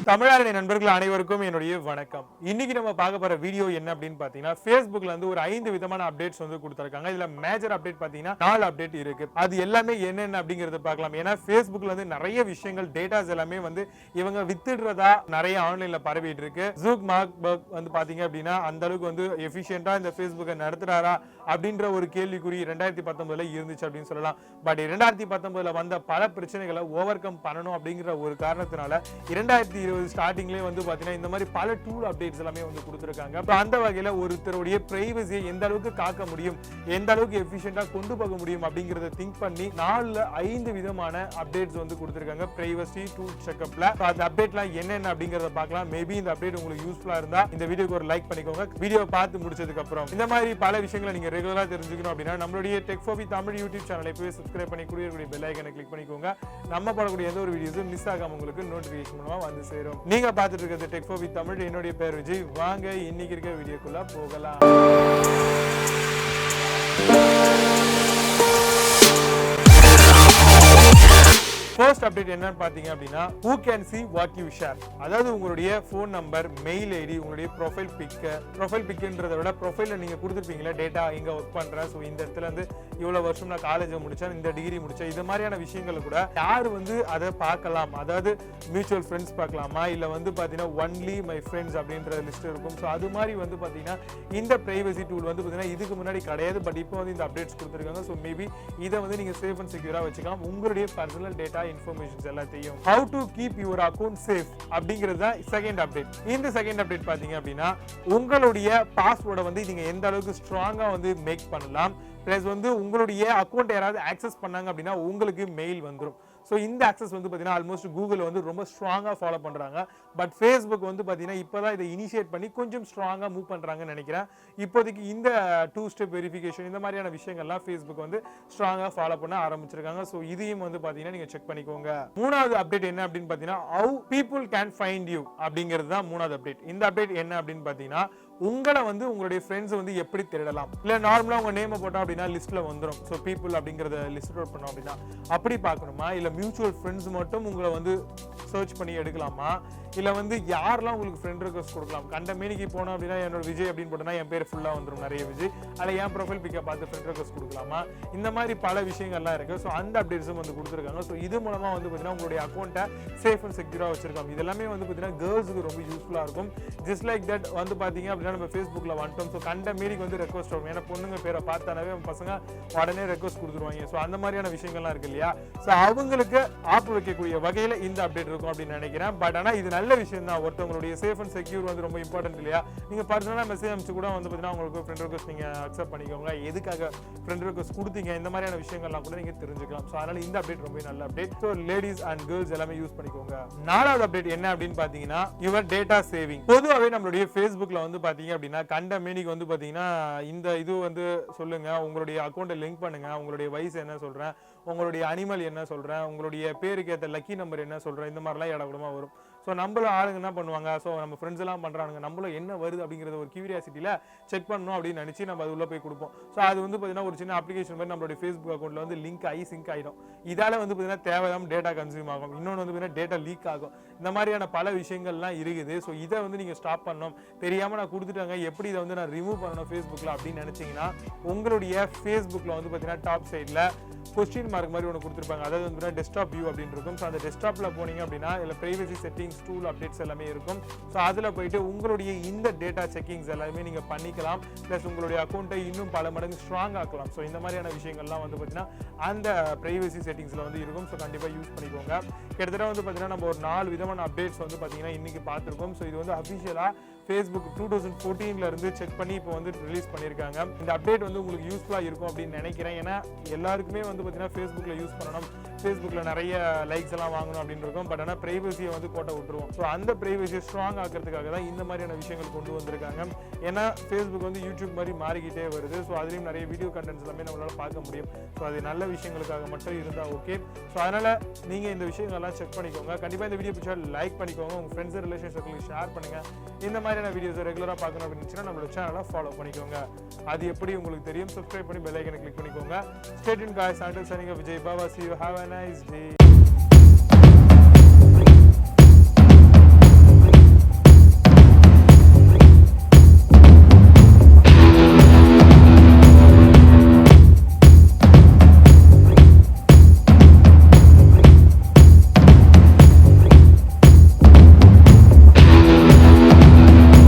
தமிழாரணி நண்பர்கள் அனைவருக்கும் என்னுடைய வணக்கம். இன்னைக்கு நம்ம பார்க்க போற வீடியோ என்ன அப்படின்னு பாத்தீங்கன்னா, Facebookல வந்து ஒரு 5 விதமான அப்டேட்ஸ் வந்து கொடுத்திருக்காங்க. இதுல மேஜர் அப்டேட் பாத்தீங்கன்னா 4 அப்டேட் இருக்கு. அது எல்லாமே என்னென்ன அப்படிங்கறத பார்க்கலாம். ஏன்னா Facebookல வந்து நிறைய விஷயங்கள் டேட்டாஸ் எல்லாமே வந்து இவங்க வித்துடுறதா நிறைய ஆன்லைன்ல பரவிட்டு இருக்கு. ஜூக்மார்க் வந்து பாத்தீங்க அப்படின்னா அந்த அளவுக்கு வந்து எஃபிஷியன்ட்டா இந்த Facebookை நடத்துறாரா அப்படின்ற ஒரு கேள்விக்குறி 2019ல இருந்துச்சு அப்படின்னு சொல்லலாம். பட் 2019ல வந்த பல பிரச்சனைகளை ஓவர் கம் பண்ணணும் அப்படிங்கிற ஒரு காரணத்தினால 2020 ஸ்டார்டிங்லேயே வந்து பாத்தீங்கன்னா இந்த மாதிரி பல டூல் அப்டேட்ஸ் எல்லாமே வந்து கொடுத்துருக்காங்க. அந்த வகையில ஒருத்தருடைய பிரைவசியை எந்த அளவுக்கு காக்க முடியும், எந்த அளவுக்கு எஃபிஷியன்ட்டா கொண்டு போக முடியும் அப்படிங்கறத திங்க் பண்ணி 5 விதமான அப்டேட்ஸ் வந்து கொடுத்துருக்காங்க பிரைவசி டூல் செக்அப்ல. அந்த அப்டேட்லாம் என்னென்ன அப்படிங்கறத பார்க்கலாம். மேபி இந்த அப்டேட் உங்களுக்கு யூஸ்ஃபுல்லா இருந்தா இந்த வீடியோக்கு ஒரு லைக் பண்ணிக்கோங்க. வீடியோ பார்த்து முடிச்சதுக்கு அப்புறம் இந்த மாதிரி பல விஷயங்களை நீங்க ரெகுலரா தெரிஞ்சுக்கணும் அப்படின்னா நம்மளுடைய டெக் ஃபார் தமிழ் யூடியூப் சேனலை போய் சப்ஸ்கிரைப் பண்ணி கூடிய பெல் ஐகானை கிளிக் பண்ணிக்கோங்க. நம்ம போடக்கூடிய எந்த ஒரு வீடியோஸும் மிஸ் ஆகாம உங்களுக்கு நோட்டிபிகேஷன் மூலமா வந்து சேரும். நீங்க பார்த்துட்டு இருக்கிறது டெக் ஃபார் தமிழ். என்னுடைய பேர் விஜய். வாங்க இன்னைக்கு இருக்க வீடியோக்குள்ள போகலாம். ஃபர்ஸ்ட் அப்டேட் என்னன்னு பாத்தீங்க அப்படின்னா who can see what you share. அதாவது உங்களுடைய ஃபோன் நம்பர், மெயில் ஐடி, உங்களுடைய ப்ரொஃபைல் பிக்ன்றத விட ப்ரொஃபைல்ல நீங்க கொடுத்துருப்பீங்களா டேட்டா, எங்க ஒர்க் பண்றேன், ஸோ இந்த இடத்துல இருந்து இவ்வளவு வருஷம் நான் காலேஜ் முடிச்சேன், இந்த டிகிரி முடிச்சேன், இது மாதிரியான விஷயங்களை கூட யார் வந்து அதை பார்க்கலாம். அதாவது மியூச்சுவல் ஃப்ரெண்ட்ஸ் பார்க்கலாமா, இல்ல வந்து பாத்தீங்கன்னா ஒன்லி மை ஃப்ரெண்ட்ஸ் அப்படின்ற லிஸ்ட் இருக்கும். ஸோ அது மாதிரி வந்து பாத்தீங்கன்னா இந்த பிரைவசி டூல் வந்து பாத்தீங்கன்னா இதுக்கு முன்னாடி கிடையாது. பட் இப்போ வந்து இந்த அப்டேட்ஸ் கொடுத்துருக்காங்க. ஸோ மேபி இதை வந்து நீங்க சேஃப் அண்ட் செக்யூரா வச்சுக்கலாம். உங்களுடைய பர்சனல் டேட்டா இன்ஃபர்மேஷன்ஸ் எல்லாத்தையும் how to keep your account safe அப்படிங்கிறது தான் செகண்ட் அப்டேட். இந்த செகண்ட் அப்டேட் பாத்தீங்க அப்படின்னா உங்களுடைய பாஸ்வேர்டை வந்து நீங்க எந்த அளவுக்கு ஸ்ட்ராங்கா வந்து மேக் பண்ணலாம். பிளஸ் வந்து உங்களுடைய அக்கௌண்ட் யாராவது ஆக்சஸ் பண்ணாங்க அப்படின்னா உங்களுக்கு மெயில் வந்துடும். ஸோ இந்த ஆக்சஸ் வந்து பார்த்தீங்கன்னா ஆல்மோஸ்ட் கூகுள் வந்து ரொம்ப ஸ்ட்ராங்காக ஃபாலோ பண்ணுறாங்க. பட் ஃபேஸ்புக் வந்து பார்த்தீங்கன்னா இப்போ தான் இதை இனிஷியேட் பண்ணி கொஞ்சம் ஸ்ட்ராங்காக மூவ் பண்ணுறாங்கன்னு நினைக்கிறேன். இப்போதைக்கு இந்த 2 ஸ்டெப் வெரிஃபிகேஷன் இந்த மாதிரியான விஷயங்கள்லாம் ஃபேஸ்புக் வந்து ஸ்ட்ராங்காக ஃபாலோ பண்ண ஆரம்பிச்சிருக்காங்க. ஸோ இதையும் வந்து பார்த்தீங்கன்னா நீங்கள் செக் பண்ணிக்கோங்க. மூணாவது அப்டேட் என்ன அப்படின்னு பார்த்தீங்கன்னா how people can find you அப்படிங்கிறது தான் மூணாவது அப்டேட். இந்த அப்டேட் என்ன அப்படின்னு பார்த்தீங்கன்னா உங்களை வந்து உங்களுடைய ஃப்ரெண்ட்ஸ் வந்து எப்படி தேடலாம். இல்லை நார்மலாக உங்கள் நேமை போட்டோம் அப்படின்னா லிஸ்ட்டில் வந்துடும். ஸோ பீப்புள் அப்படிங்கிறத லிஸ்ட் அவுட் பண்ணோம் அப்படின்னா அப்படி பார்க்கணுமா, இல்லை மியூச்சுவல் ஃப்ரெண்ட்ஸ் மட்டும் உங்களை வந்து சர்ச் பண்ணி எடுக்கலாமா, இல்லை வந்து யாரெல்லாம் உங்களுக்கு ஃப்ரெண்ட் ரிக்வெஸ்ட் கொடுக்கலாம். கண்ட மேனிக்கு போனோம் அப்படின்னா என்னோட விஜய் அப்படின்னு போட்டோம்னா என் பேர் ஃபுல்லாக வந்துடும், நிறைய விஜய். அதில் என் ப்ரொஃபைல் பிக்கை பார்த்து ஃப்ரெண்ட் ரிக்வெஸ்ட் கொடுக்கலாமா, இந்த மாதிரி பல விஷயங்கள்லாம் இருக்குது. ஸோ அந்த அப்டேட்ஸும் வந்து கொடுத்துருக்காங்க. ஸோ இது மூலமாக வந்து பார்த்தீங்கன்னா உங்களுடைய அக்கௌண்ட்டை சேஃப் அண்ட் செக்யூராக வச்சிருக்காங்க. இதெல்லாமே வந்து பார்த்தீங்கன்னா கேர்ள்ஸுக்கு ரொம்ப யூஸ்ஃபுல்லாக இருக்கும். ஜஸ்ட் லைக் தட் வந்து பார்த்தீங்க அப்படின்னா நம்ம ஃபேஸ்புக்கில் வந்துட்டோம். ஸோ கண்ட மீறிக்கு வந்து ரெக்வஸ்ட் வரும். ஏன்னா பொண்ணுங்க பேரை பார்த்தானவே பசங்க உடனே ரெக்வஸ்ட் கொடுத்துருவாங்க. ஸோ அந்த மாதிரியான விஷயங்கள்லாம் இருக்கு இல்லையா. ஸோ அவங்களுக்கு ஆப்பு வைக்கக்கூடிய வகையில் இந்த அப்டேட் இருக்கும் அப்படின்னு நினைக்கிறேன். பட் ஆனால் இது நல்ல விஷயம் தான். ஒருத்தவங்களுடைய சேஃப் அண்ட் செக்யூர் வந்து ரொம்ப இம்பார்ட்டன்ட் இல்லையா. நீங்கள் பர்சனலாக மெசேஜ் அனுப்பிச்சு கூட வந்து பார்த்தீங்கன்னா உங்களுக்கு ஃப்ரெண்ட் ரிக்வெஸ்ட் நீங்கள் அக்செப்ட் பண்ணிக்கோங்க. எதுக்காக ஃப்ரெண்ட் ரிக்வெஸ்ட் கொடுத்தீங்க, இந்த மாதிரியான விஷயங்கள்லாம் கூட நீங்கள் தெரிஞ்சுக்கலாம். ஸோ அதனால இந்த அப்டேட் ரொம்ப நல்ல update. So ladies and girls எல்லாமே யூஸ் பண்ணிக்கோங்க. நாலாவது அப்டேட் என்ன அப்படின்னு பார்த்தீங்கன்னா யுவர் டேட்டா சேவிங். பொதுவாகவே நம்மளுடைய ஃபேஸ்புக்கில் வந்து பார்த்தீங்க அப்படின்னா கண்ட மேனிக்கு வந்து பார்த்தீங்கன்னா இந்த இது வந்து சொல்லுங்க, உங்களுடைய அக்கௌண்ட்டை லிங்க் பண்ணுங்க, உங்களுடைய வயசு என்ன சொல்கிறேன், உங்களுடைய அனிமல் என்ன சொல்கிறேன், உங்களுடைய பேருக்கு ஏற்ற லக்கி நம்பர் என்ன சொல்கிறேன், இந்த மாதிரிலாம் இடக்கூடமா வரும். ஸோ நம்மளும் ஆளுங்க என்ன பண்ணுவாங்க, ஸோ நம்ம ஃப்ரெண்ட்ஸ் எல்லாம் பண்ணுறாங்க, நம்மளும் என்ன வருது அப்படிங்கிறத ஒரு கியூரியாசிட்டியில் செக் பண்ணணும் அப்படின்னு நினச்சி நம்ம அது உள்ளே போய் கொடுப்போம். ஸோ அது வந்து பார்த்தீங்கன்னா ஒரு சின்ன அப்ளிகேஷன் மாதிரி நம்மளுடைய ஃபேஸ்புக் அக்கௌண்ட்டில் வந்து லிங்க் ஆகி சிங்க் ஆகிடும். இதால் வந்து பார்த்தீங்கன்னா தேவையான டேட்டா கன்சியூம் ஆகும். இன்னொன்று வந்து பார்த்தீங்கன்னா டேட்டா லீக் ஆகும். இந்த மாதிரியான பல விஷயங்கள்லாம் இருக்குது. ஸோ இதை வந்து நீங்கள் ஸ்டாப் பண்ணணும். தெரியாமல் நான் கொடுத்துட்டாங்க, எப்படி இதை வந்து நான் ரிமூவ் பண்ணணும் ஃபேஸ்புக்கில் அப்படின்னு நினச்சிங்கன்னா உங்களுடைய ஃபேஸ்புக்கில் வந்து பார்த்தீங்கன்னா டாப் சைடில் கொஸ்டின் மார்க் மாதிரி ஒன்று கொடுத்துருப்பாங்க. அதாவது வந்து டெஸ்க்டாப் வியூ அப்படின்னு இருக்கும். ஸோ அந்த டெஸ்க்டாப்பில் போனீங்க அப்படின்னா இதில் பிரைவசி செட்டிங்ஸ் டூல் அப்டேட்ஸ் எல்லாமே இருக்கும். ஸோ அதில் போயிட்டு உங்களுடைய இந்த டேட்டா செக்கிங்ஸ் எல்லாமே நீங்கள் பண்ணிக்கலாம். ப்ளஸ் உங்களுடைய அக்கௌண்ட்டை இன்னும் பல மடங்கு ஸ்ட்ராங் ஆக்கலாம். ஸோ இந்த மாதிரியான விஷயங்கள்லாம் வந்து பார்த்தீங்கன்னா அந்த பிரைவசி செட்டிங்ஸில் வந்து இருக்கும். ஸோ கண்டிப்பாக யூஸ் பண்ணிக்கோங்க. கிட்டத்தட்ட வந்து பார்த்தீங்கன்னா நம்ம ஒரு 4 விதமான அப்டேட்ஸ் வந்து பார்த்தீங்கன்னா இன்னைக்கு பார்த்துருக்கோம். ஸோ இது வந்து அஃபிஷியலாக ஃபேஸ்புக் 2014 இருந்து செக் பண்ணி இப்போ வந்து ரிலீஸ் பண்ணியிருக்காங்க. இந்த அப்டேட் வந்து உங்களுக்கு யூஸ்ஃபுல்லாக இருக்கும் அப்படின்னு நினைக்கிறேன். ஏன்னா எல்லாருக்குமே வந்து பார்த்தீங்கன்னா ஃபேஸ்புக்கில் யூஸ் பண்ணணும், ஃபேஸ்புக்கில் நிறைய லைக்ஸ் எல்லாம் வாங்கணும் அப்படின்னு இருக்கும். பட் ஆனால் பிரைவசியை வந்து கோட்டை விட்டுருவோம். ஸோ அந்த பிரைவசியை ஸ்ட்ராங் ஆக்கிறதுக்காக தான் இந்த மாதிரியான விஷயங்கள் கொண்டு வந்திருக்காங்க. ஏன்னா ஃபேஸ்புக் வந்து யூடியூப் மாதிரி மாறிக்கிட்டே வருது. ஸோ அதுலேயும் நிறைய வீடியோ கண்டென்ட்ஸ் எல்லாமே நம்மளால் பார்க்க முடியும். ஸோ அது நல்ல விஷயங்களுக்காக மட்டும் இருந்தால் ஓகே. ஸோ அதனால் நீங்கள் இந்த விஷயங்கள்லாம் செக் பண்ணிக்கோங்க. கண்டிப்பாக இந்த வீடியோ பிடிச்சா லைக் பண்ணிக்கோங்க, உங்கள் ஃப்ரெண்ட்ஸ் ரிலேஷன் சர்க்கிளுக்கு ஷேர் பண்ணுங்கள். இந்த மாதிரியான வீடியோஸை ரெகுலராக பார்க்கணும் அப்படின்னு நம்மளோட சேனலை ஃபாலோ பண்ணிக்கோங்க. அது எப்படி உங்களுக்கு தெரியும், சப்ஸ்கிரைப் பண்ணி பெல் ஐக்கனை கிளிக் பண்ணிக்கோங்க. Stay tuned guys, until signing off, Vijay Baba, see you, have a nice day.